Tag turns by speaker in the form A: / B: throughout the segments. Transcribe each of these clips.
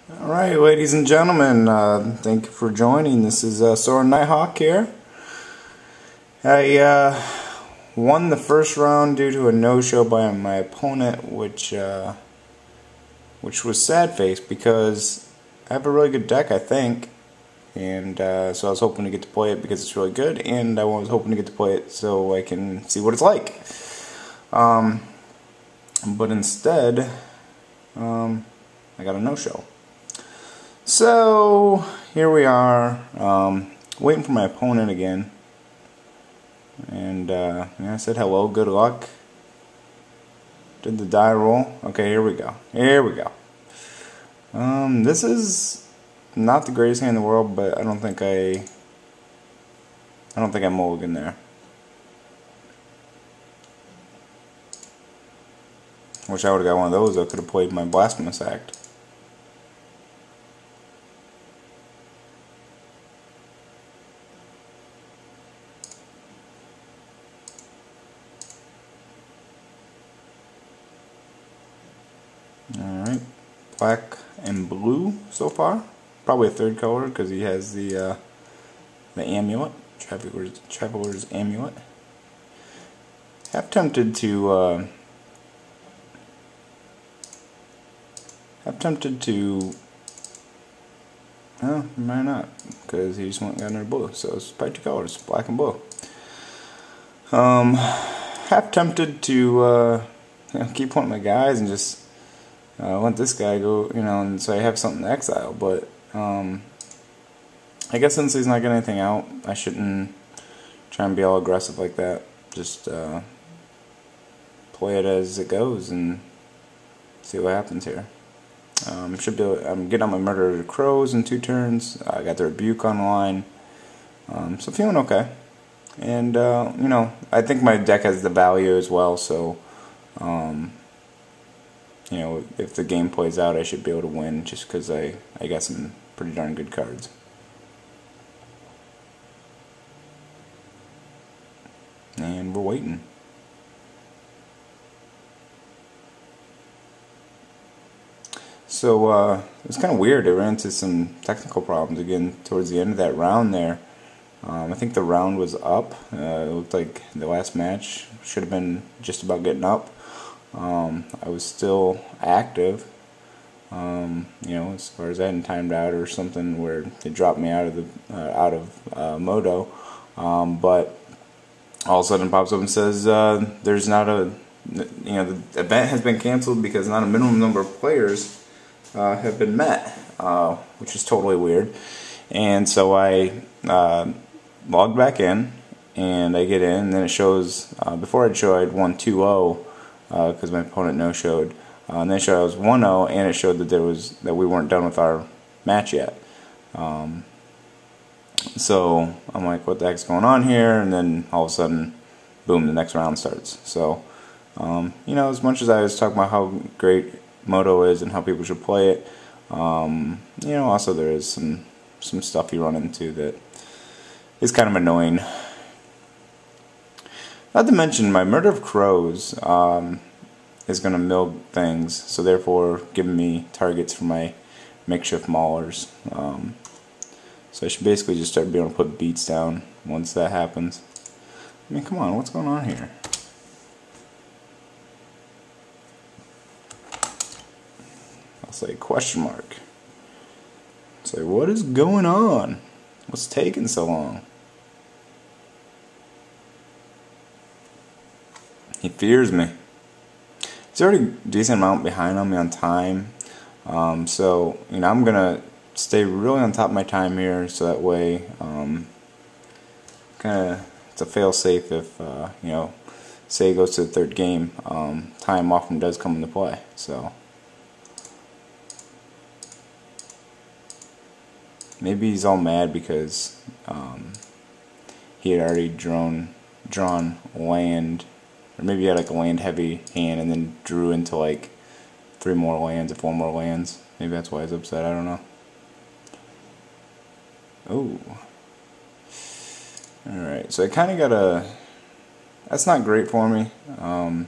A: Alright, ladies and gentlemen, thank you for joining. This is Soren Nighthawk here. I won the first round due to a no-show by my opponent, which was sad face because I have a really good deck, I think, and so I was hoping to get to play it because it's really good, and I was hoping to get to play it so I can see what it's like. But instead, I got a no-show. So here we are, waiting for my opponent again, and I said hello, good luck. Did the die roll? Okay, here we go. Here we go. This is not the greatest hand in the world, but I don't think I mulligan there. Wish I would have got one of those. I could have played my Blasphemous Act. Alright, black and blue so far. Probably a third color because he has the amulet, Traveler's Amulet. Half tempted to well, might not, because he just went and got another blue. So it's probably two colors, black and blue. Half tempted to keep one of my guys and just let this guy go, and so I have something to exile. But I guess since he's not getting anything out, I shouldn't try and be all aggressive like that. Just play it as it goes and see what happens here. I'm getting on my Murder of the Crows in 2 turns. I got the Rebuke on the line, so feeling okay. And I think my deck has the value as well. So if the game plays out, I should be able to win just because I got some pretty darn good cards. And we're waiting. So it was kind of weird. I ran into some technical problems again towards the end of that round there. I think the round was up. It looked like the last match should have been just about getting up. I was still active, as far as I hadn't timed out or something where they dropped me out of Moto. But all of a sudden it pops up and says there's not a, the event has been canceled because not a minimum number of players have been met, which is totally weird. And so I logged back in, and I get in, and then it shows, before I'd show I'd won 2-0 because my opponent no-showed, and then it showed I was 1-0, and it showed that we weren't done with our match yet. So I'm like, what the heck's going on here? And then all of a sudden, boom, the next round starts. So as much as I was talking about how great Moto is and how people should play it, also there is some stuff you run into that is kind of annoying. Not to mention, my Murder of Crows is going to mill things, so therefore giving me targets for my makeshift maulers. So I should basically just start being able to put beats down once that happens. I mean, come on, what's going on here? I'll say question mark. Say, what is going on? What's taking so long? He fears me. He's already a decent amount behind on me on time. So, I'm going to stay really on top of my time here, so that way, it's a fail-safe if, say it goes to the third game, time often does come into play. So maybe he's all mad because he had already drawn land, or maybe he had like a land heavy hand and then drew into like 3 more lands or 4 more lands. Maybe that's why he's upset, I don't know. Oh. Alright, so I kind of got that's not great for me. I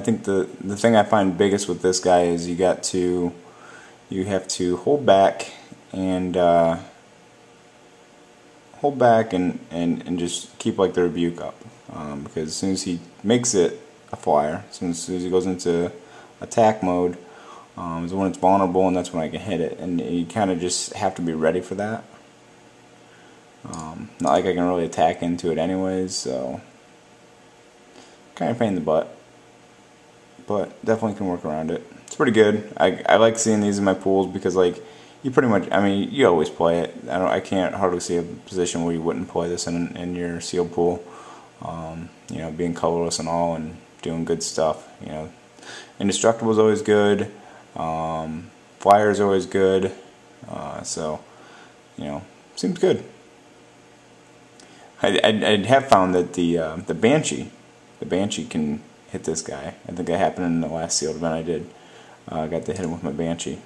A: think the thing I find biggest with this guy is you got to you have to hold back and just keep like the rebuke up, because as soon as he makes it a flyer, as soon as he goes into attack mode, is when it's vulnerable, and that's when I can hit it, and you kind of just have to be ready for that. Not like I can really attack into it anyways, so kind of pain in the butt, but definitely can work around it. It's pretty good. I like seeing these in my pools because, like, you pretty much, I mean, you always play it. I can't hardly see a position where you wouldn't play this in your sealed pool. You know, being colorless and all, and doing good stuff. You know, indestructible is always good. Flyer is always good. So, you know, seems good. I have found that the Banshee can hit this guy. I think that happened in the last sealed event I did. I got to hit him with my Banshee.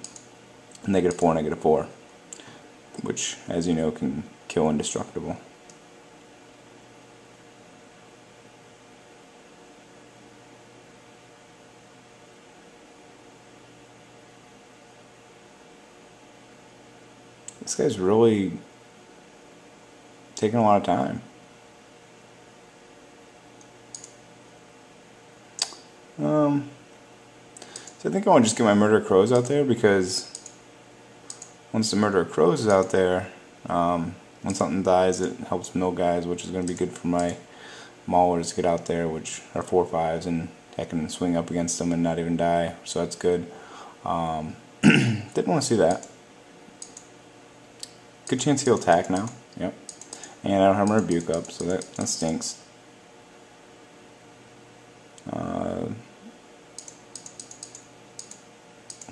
A: -4, -4, which, as you know, can kill indestructible. This guy's really taking a lot of time. So I think I want to just get my Murder Crows out there, because once the Murder Crows is out there, when something dies, it helps mill guys, which is going to be good for my Maulers to get out there, which are 4/5s, and I can swing up against them and not even die, so that's good. Didn't want to see that. Good chance he'll attack now. Yep. And I don't have my rebuke up, so that stinks.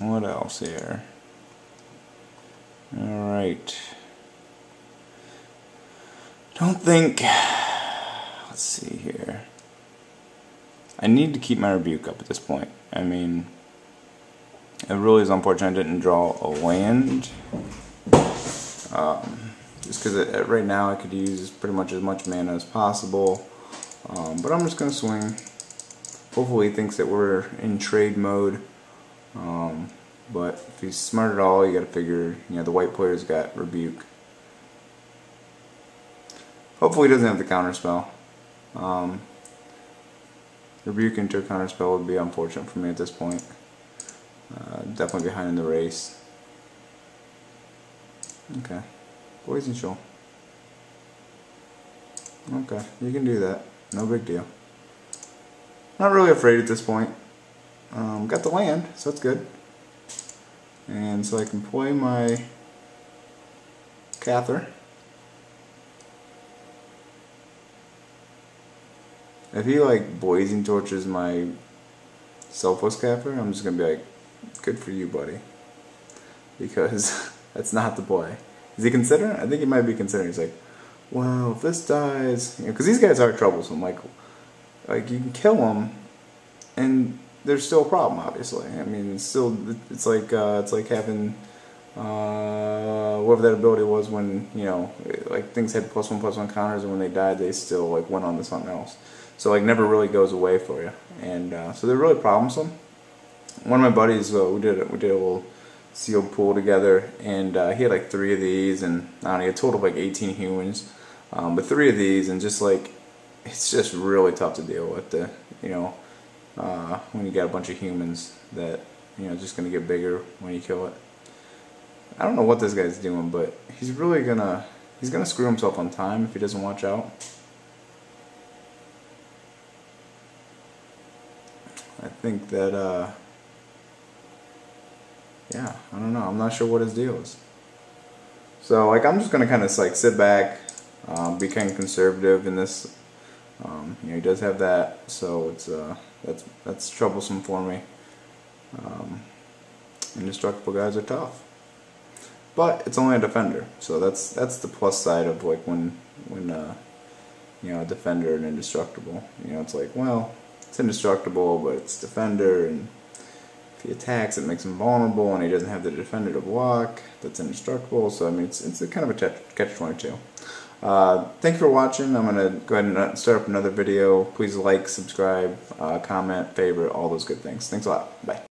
A: What else here? Alright. Don't think... Let's see here. I need to keep my rebuke up at this point. I mean, it really is unfortunate I didn't draw a land. Just because right now I could use pretty much as much mana as possible. But I'm just going to swing. Hopefully he thinks that we're in trade mode. But if he's smart at all, you got to figure, you know, the white player's got rebuke. Hopefully he doesn't have the counter spell. Rebuke into a counter spell would be unfortunate for me at this point. Definitely behind in the race. Okay. Poison Shoal. Okay, you can do that. No big deal. Not really afraid at this point. Got the land, so that's good. And so I can play my Cather. If he like blazing torches my Selfless Cather, I'm just gonna be like, good for you, buddy. Because that's not the play. Is he considering? I think he might be considering. He's like, well, if this dies, you know, because these guys are troublesome. Like you can kill them, and there's still a problem. Obviously, I mean, it's like having whatever that ability was when, you know, like things had +1/+1 counters, and when they died, they still like went on to something else. So like never really goes away for you, and so they're really problemsome. One of my buddies, we did a little sealed pool together, and he had like 3 of these, and I don't know, he had a total of like 18 humans, but 3 of these, and just like, it's just really tough to deal with, when you got a bunch of humans that, you know, just gonna get bigger when you kill it. I don't know what this guy's doing, but he's really gonna screw himself on time if he doesn't watch out. I think that yeah, I don't know. I'm not sure what his deal is. So like, I'm just gonna kind of like sit back, be kind of conservative in this. You know, he does have that, so it's that's troublesome for me. Indestructible guys are tough, but it's only a defender, so that's the plus side of like when you know, a defender and indestructible. You know, it's like, well, it's indestructible, but it's defender, and if he attacks, it makes him vulnerable, and he doesn't have the defender to block. That's indestructible. So I mean, it's a kind of a catch-22. Thank you for watching. I'm gonna go ahead and start up another video. Please like, subscribe, comment, favorite, all those good things. Thanks a lot. Bye.